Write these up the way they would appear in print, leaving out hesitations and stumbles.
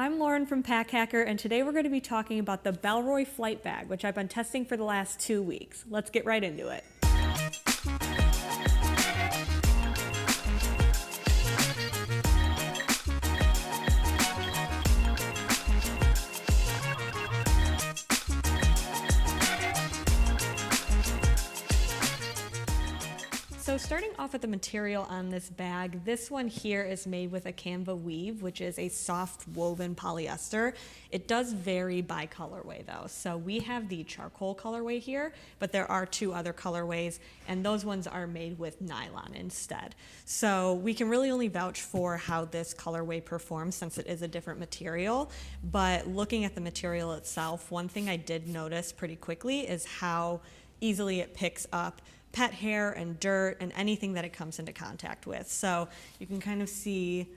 I'm Lauren from Pack Hacker, and today we're going to be talking about the Bellroy flight bag, which I've been testing for the last 2 weeks. Let's get right into it. So starting off with the material on this bag, this one here is made with a Canva weave, which is a soft woven polyester. It does vary by colorway though. So we have the charcoal colorway here, but there are 2 other colorways, and those ones are made with nylon instead. So we can really only vouch for how this colorway performs since it is a different material. But looking at the material itself, one thing I did notice pretty quickly is how easily it picks up pet hair and dirt and anything that it comes into contact with. So you can kind of see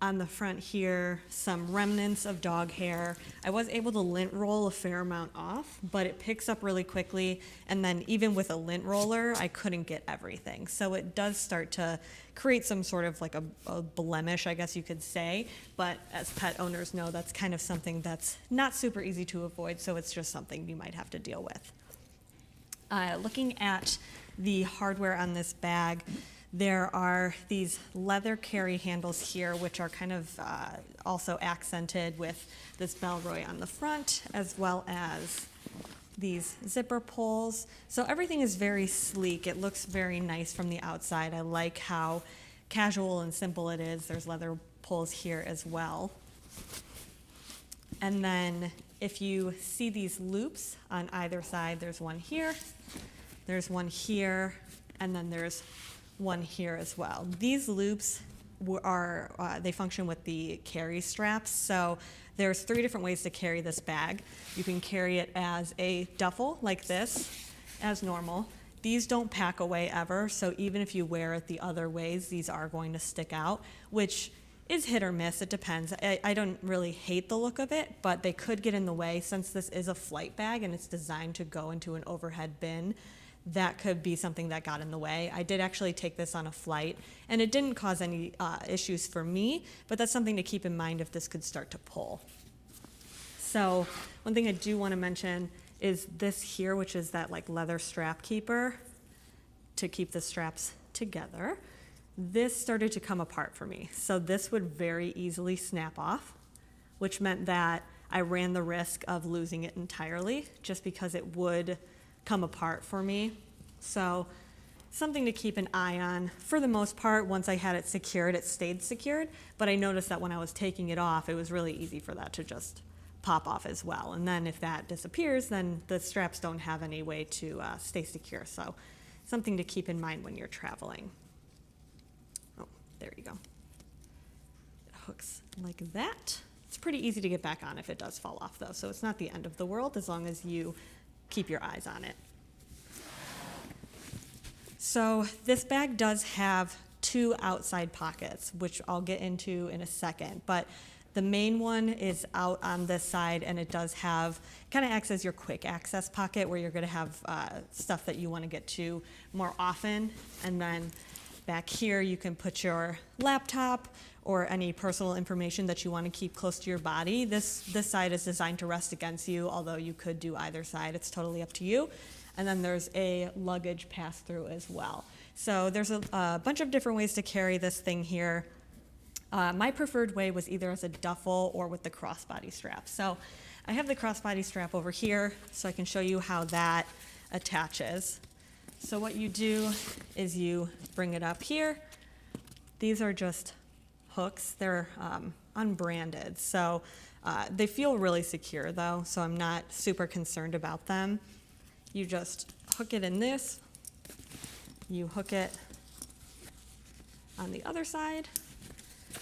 on the front here some remnants of dog hair. I was able to lint roll a fair amount off, but it picks up really quickly, and then even with a lint roller I couldn't get everything. So it does start to create some sort of like a blemish, I guess you could say, but as pet owners know, that's kind of something that's not super easy to avoid, so it's just something you might have to deal with. Looking at the hardware on this bag, there are these leather carry handles here, which are kind of also accented with this Bellroy on the front, as well as these zipper pulls. So everything is very sleek. It looks very nice from the outside. I like how casual and simple it is. There's leather pulls here as well. And then if you see these loops on either side, there's one here, there's one here, and then there's one here as well. These loops they function with the carry straps. So there's 3 different ways to carry this bag. You can carry it as a duffel like this, as normal. These don't pack away ever, so even if you wear it the other ways, these are going to stick out, which is hit or miss. It depends. I don't really hate the look of it, but they could get in the way since this is a flight bag and it's designed to go into an overhead bin. That could be something that got in the way. I did actually take this on a flight, and it didn't cause any issues for me, but that's something to keep in mind if this could start to pull. So one thing I do want to mention is this here, which is that like leather strap keeper to keep the straps together. This started to come apart for me. So this would very easily snap off, which meant that I ran the risk of losing it entirely just because it would come apart for me. So something to keep an eye on. For the most part, once I had it secured, it stayed secured, but I noticed that when I was taking it off, it was really easy for that to just pop off as well. And then if that disappears, then the straps don't have any way to stay secure. So something to keep in mind when you're traveling. Oh, there you go. It hooks like that. It's pretty easy to get back on if it does fall off though, so it's not the end of the world as long as you keep your eyes on it. So this bag does have 2 outside pockets, which I'll get into in a second, but the main one is out on this side, and it does have, kind of acts as your quick access pocket where you're going to have stuff that you want to get to more often. And then back here you can put your laptop or any personal information that you want to keep close to your body. This side is designed to rest against you, although you could do either side. It's totally up to you. And then there's a luggage pass-through as well. So there's a bunch of different ways to carry this thing here. My preferred way was either as a duffel or with the crossbody strap. So I have the crossbody strap over here so I can show you how that attaches. So what you do is you bring it up here. These are just hooks. They're unbranded, so they feel really secure though, so I'm not super concerned about them. You just hook it in this, you hook it on the other side,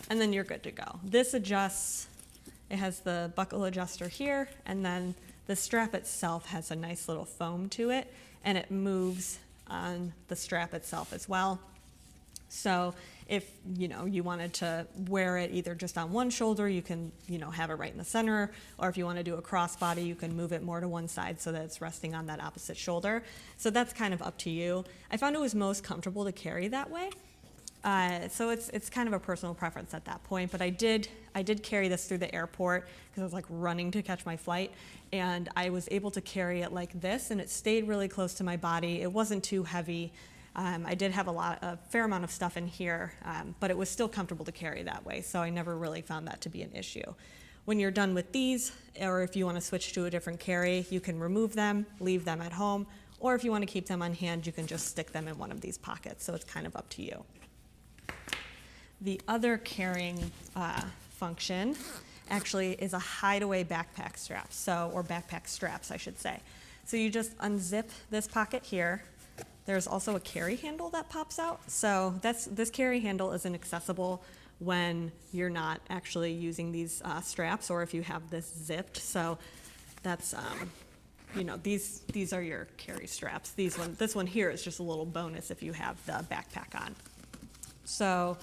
and then you're good to go. This adjusts, it has the buckle adjuster here, and then the strap itself has a nice little foam to it, and it moves on the strap itself as well. So if you wanted to wear it either just on one shoulder, you can have it right in the center, or if you want to do a crossbody, you can move it more to one side so that it's resting on that opposite shoulder. So that's kind of up to you. I found it was most comfortable to carry that way. So it's kind of a personal preference at that point, but I did carry this through the airport because I was like running to catch my flight, and I was able to carry it like this, and it stayed really close to my body. It wasn't too heavy. I did have a fair amount of stuff in here, but it was still comfortable to carry that way, so I never really found that to be an issue. When you're done with these, or if you want to switch to a different carry, you can remove them, leave them at home, or if you want to keep them on hand, you can just stick them in one of these pockets, so it's kind of up to you. The other carrying function actually is a hideaway backpack strap, or backpack straps, I should say. So you just unzip this pocket here. There's also a carry handle that pops out. So this carry handle isn't accessible when you're not actually using these straps, or if you have this zipped. So that's, these are your carry straps. This one here is just a little bonus if you have the backpack on. So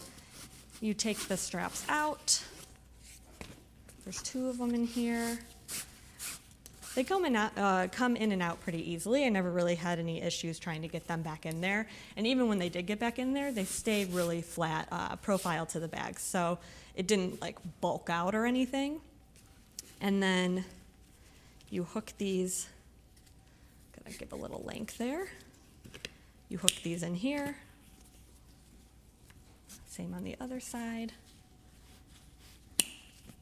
you take the straps out. There's 2 of them in here. They come in and out pretty easily. I never really had any issues trying to get them back in there. And even when they did get back in there, they stayed really flat profile to the bag. So it didn't like bulk out or anything. And then you hook these, gotta give a little length there. You hook these in here. Same on the other side.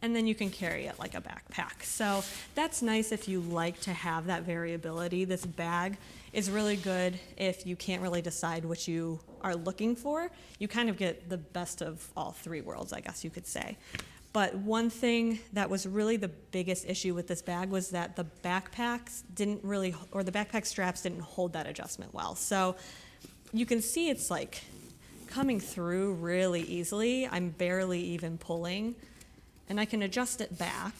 And then you can carry it like a backpack. So that's nice if you like to have that variability. This bag is really good if you can't really decide what you are looking for. You kind of get the best of all 3 worlds, I guess you could say. But one thing that was really the biggest issue with this bag was that the backpacks didn't really, or the backpack straps didn't hold that adjustment well. So you can see it's like coming through really easily. I'm barely even pulling. And I can adjust it back,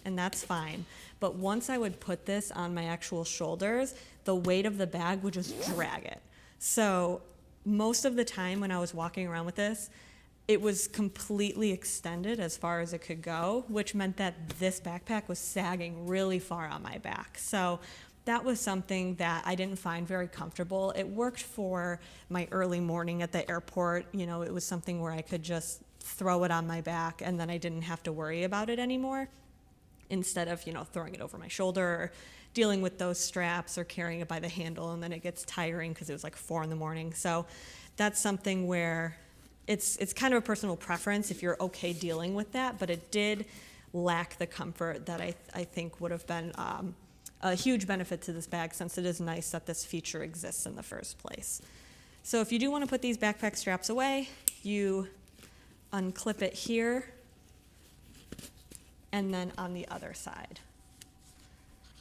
and that's fine. But once I would put this on my actual shoulders, the weight of the bag would just drag it. So most of the time when I was walking around with this, it was completely extended as far as it could go, which meant that this backpack was sagging really far on my back. So that was something that I didn't find very comfortable. It worked for my early morning at the airport. It was something where I could just throw it on my back and then I didn't have to worry about it anymore, instead of throwing it over my shoulder or dealing with those straps or carrying it by the handle, and then it gets tiring because it was like 4 a.m. So that's something where it's kind of a personal preference if you're okay dealing with that, but it did lack the comfort that I think would have been a huge benefit to this bag, since it is nice that this feature exists in the first place. So if you do want to put these backpack straps away, you unclip it here and then on the other side.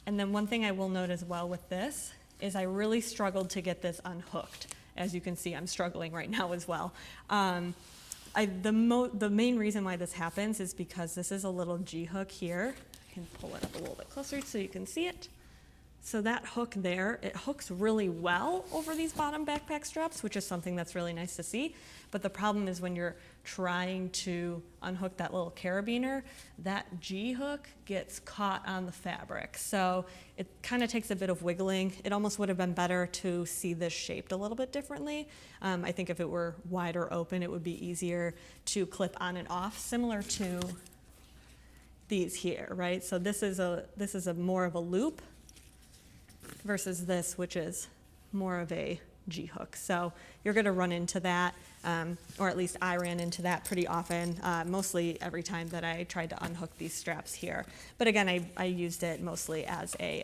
And then one thing I will note as well with this is I really struggled to get this unhooked. As you can see, I'm struggling right now as well. The main reason why this happens is because this is a little G-hook here. I can pull it up a little bit closer so you can see it. So that hook there, it hooks really well over these bottom backpack straps, which is something that's really nice to see. But the problem is when you're trying to unhook that little carabiner, that G-hook gets caught on the fabric. So it kind of takes a bit of wiggling. It almost would have been better to see this shaped a little bit differently. I think if it were wider open, it would be easier to clip on and off, similar to these here, right? So this is a more of a loop versus this, which is more of a G-hook. So you're going to run into that, or at least I ran into that pretty often, mostly every time that I tried to unhook these straps here. But again, I used it mostly as a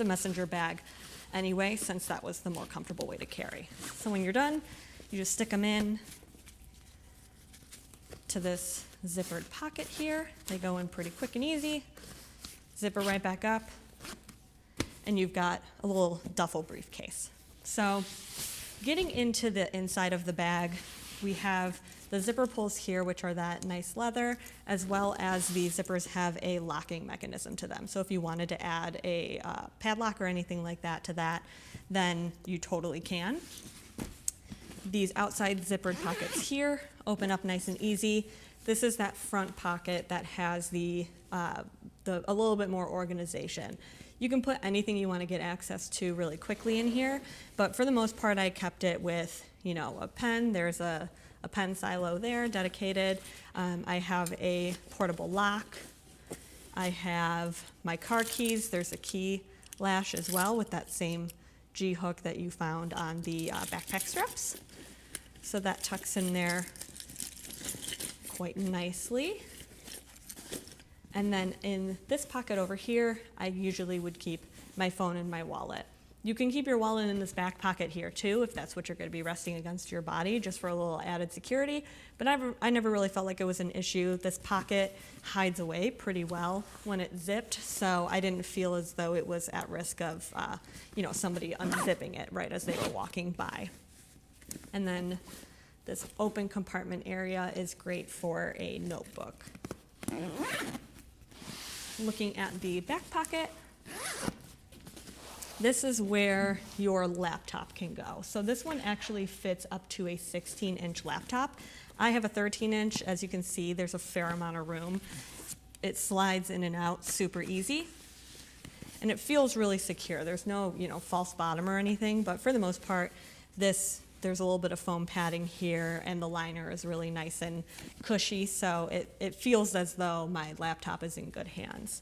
messenger bag anyway, since that was the more comfortable way to carry. So when you're done, you just stick them in to this zippered pocket here. They go in pretty quick and easy. Zipper right back up, and you've got a little duffel briefcase. So getting into the inside of the bag, we have the zipper pulls here, which are that nice leather, as well as the zippers have a locking mechanism to them. So if you wanted to add a padlock or anything like that to that, then you totally can. These outside zippered pockets here open up nice and easy. This is that front pocket that has a little bit more organization. You can put anything you want to get access to really quickly in here, but for the most part, I kept it with, a pen. There's a pen silo there dedicated. I have a portable lock. I have my car keys. There's a key lash as well with that same G hook that you found on the backpack straps. So that tucks in there quite nicely. And then in this pocket over here, I usually would keep my phone and my wallet. You can keep your wallet in this back pocket here too, if that's what you're going to be resting against your body, just for a little added security. But I never really felt like it was an issue. This pocket hides away pretty well when it zipped, so I didn't feel as though it was at risk of somebody unzipping it right as they were walking by. And then this open compartment area is great for a notebook. Looking at the back pocket, this is where your laptop can go. So this one actually fits up to a 16-inch laptop. I have a 13-inch. As you can see, there's a fair amount of room. It slides in and out super easy. And it feels really secure. There's no, false bottom or anything, but for the most part, there's a little bit of foam padding here, and the liner is really nice and cushy, so it feels as though my laptop is in good hands.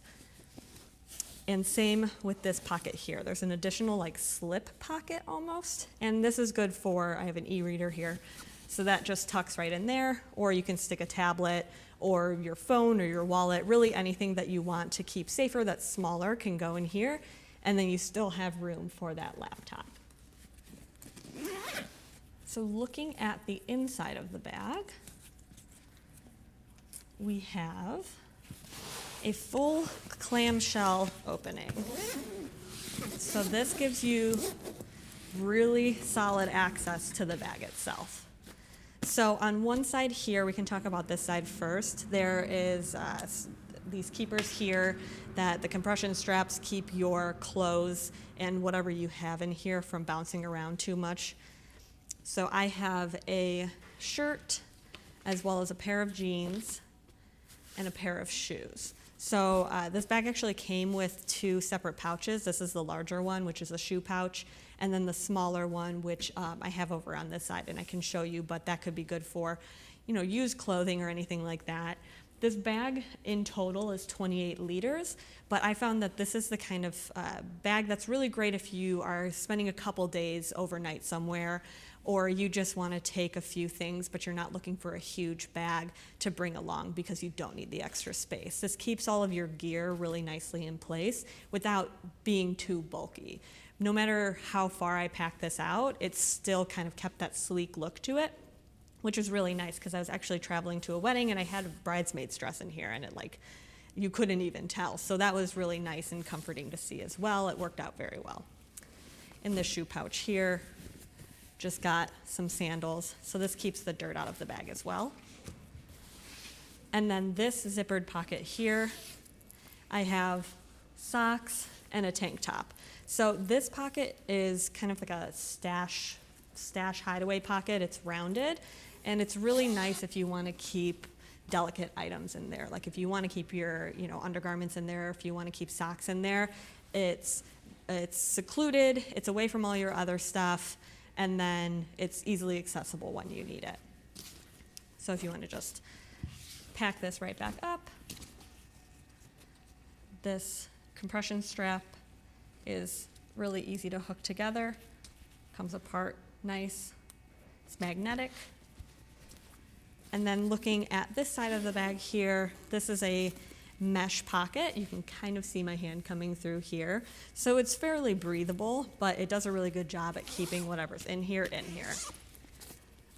And same with this pocket here. There's an additional slip pocket almost, and this is good for, I have an e-reader here, so that just tucks right in there, or you can stick a tablet or your phone or your wallet, really anything that you want to keep safer that's smaller can go in here, and then you still have room for that laptop. So looking at the inside of the bag, we have a full clamshell opening. So this gives you really solid access to the bag itself. So on one side here, we can talk about this side first. There is these keepers here that the compression straps keep your clothes and whatever you have in here from bouncing around too much. So I have a shirt as well as a pair of jeans and a pair of shoes. So this bag actually came with two separate pouches. This is the larger one, which is a shoe pouch, and then the smaller one, which I have over on this side, and I can show you, but that could be good for, used clothing or anything like that. This bag in total is 28 liters, but I found that this is the kind of bag that's really great if you are spending a couple days overnight somewhere, or you just want to take a few things, but you're not looking for a huge bag to bring along because you don't need the extra space. This keeps all of your gear really nicely in place without being too bulky. No matter how far I pack this out, it's still kind of kept that sleek look to it, which is really nice because I was actually traveling to a wedding and I had a bridesmaid's dress in here, and it you couldn't even tell. So that was really nice and comforting to see as well. It worked out very well. In the shoe pouch here, just got some sandals, so this keeps the dirt out of the bag as well. And then this zippered pocket here, I have socks and a tank top. So this pocket is kind of like a stash hideaway pocket. It's rounded, and it's really nice if you want to keep delicate items in there. Like if you want to keep your undergarments in there, if you want to keep socks in there, it's secluded, it's away from all your other stuff, and then it's easily accessible when you need it. So if you want to just pack this right back up, this compression strap is really easy to hook together, comes apart nice, it's magnetic. And then looking at this side of the bag here, this is a mesh pocket. You can kind of see my hand coming through here. So it's fairly breathable, but it does a really good job at keeping whatever's in here.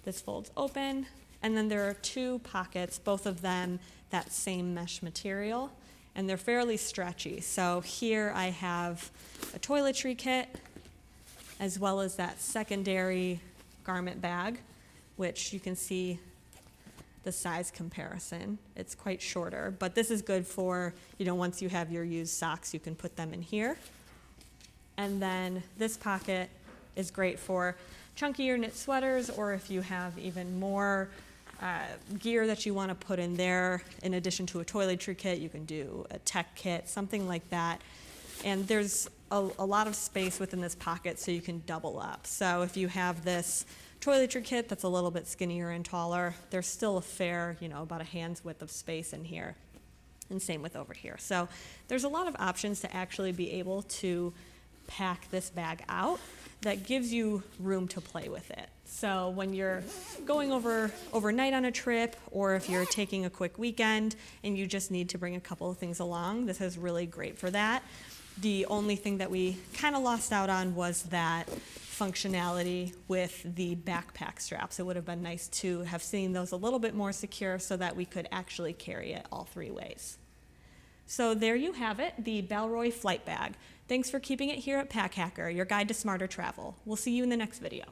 This folds open, and then there are two pockets, both of them that same mesh material, and they're fairly stretchy. So here I have a toiletry kit, as well as that secondary garment bag, which you can see the size comparison. It's quite shorter, but this is good for, once you have your used socks, you can put them in here. And then this pocket is great for chunkier knit sweaters, or if you have even more gear that you want to put in there. In addition to a toiletry kit, you can do a tech kit, something like that. And there's a lot of space within this pocket, so you can double up. So if you have this toiletry kit that's a little bit skinnier and taller, there's still a fair, about a hand's width of space in here. And same with over here. So there's a lot of options to actually be able to pack this bag out that gives you room to play with it. So when you're going overnight on a trip, or if you're taking a quick weekend and you just need to bring a couple of things along, this is really great for that. The only thing that we kind of lost out on was that functionality with the backpack straps. It would have been nice to have seen those a little bit more secure so that we could actually carry it all three ways. So there you have it, the Bellroy flight bag. Thanks for keeping it here at Pack Hacker, your guide to smarter travel. We'll see you in the next video.